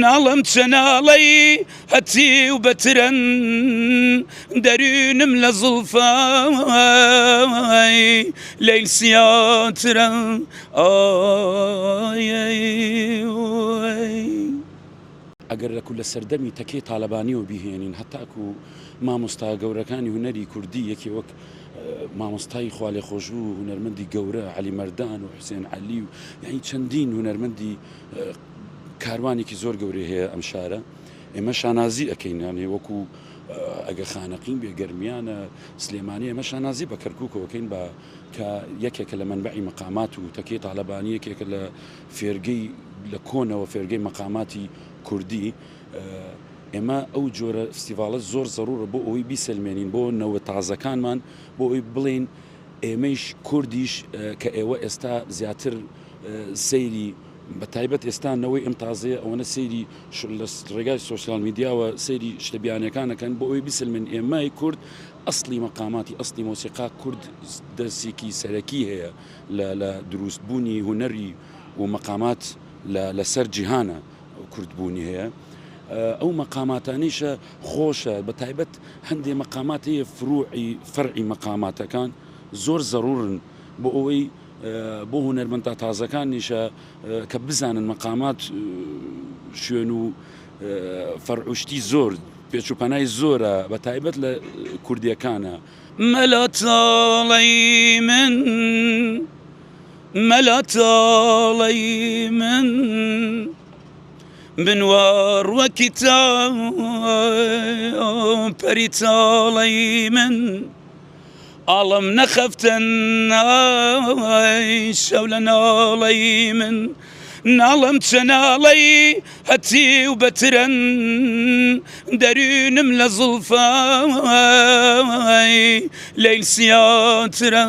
ناڵم چەناڵەی هەتی و بەترەن دەرونم لە زوڵفای لەیل سیاترە ئەگەر لە کولە سەردەمی تەکێ تاالبانیەوە بیهێنین هەتاکو مامۆستا گەورەکانی هونەری کوردی یەکی وەک مامۆستای خوالێ خۆشبوو هونەرمەندی گەورە عەلی مەردان و حوسێن عەلی و یعنی چەندین هونەرمەندی کاروانێکی زۆر گەورەی هەیە ئەم شارە ئێمە شانازی ئەەکەین یانێ وەکو ئەگە خانەقین بێگەرمیانە سلێمانی ئەمە شانازی بە کەرکووکەوەکەین بە کە یەکێکە لە منبعی مەقامات و تەکێ تاالبانی یەکێکە لە فێرگەی لە کۆنەوە فێرگەی مەقاماتی کوردی ئێمە ئەو جۆرە فستیڤالە زۆر زەڕورە بۆ ئەوەی بیسەلمێنین بۆ نەوە تازەکانمان بۆ ئەوی بڵێن ئێمەیش کوردیش کە ئێوە ئێستا زیاتر سەیری بە تایبەت ئێستانەوەی ئەم تازەیە ئەوەنە سەیری لە ڕێگای سۆسیال میدیاوە سەیری شتەبیانەکانەکەن بۆ ئەوی بیسەلمێن ئێمای کورد ئەسڵی مەقاماتی ئەسڵی مۆسیقا کورد دەرسێکی سەرەکی هەیە لە دروستبوونی هونەری و مەقامات لەسەر جیهانە کوردبوونی هەیە ئەو مەقاماتانیشە خۆشە بە تایبەت هەندێک مەقامات هەیە فەرعی مەقاماتەکان زۆر زەڕورن بۆ ئەوەی بۆ هونەرمەندە تازەکانیشە کە بزانن مەقامات شوێن و فەرعوشتی زۆر پێچوپەنای زۆرە بە تایبەت لە کوردیەکانە مەلا تاڵەی من مەلا تاڵەی من بنوار وەکیتاب پەری تاڵەی من ئاڵم نەخەفتن شەو لە ناڵەی من ناڵم چەناڵەی هەتی و بەترەن دەرونم لە زوڵفای لەیل سیاترە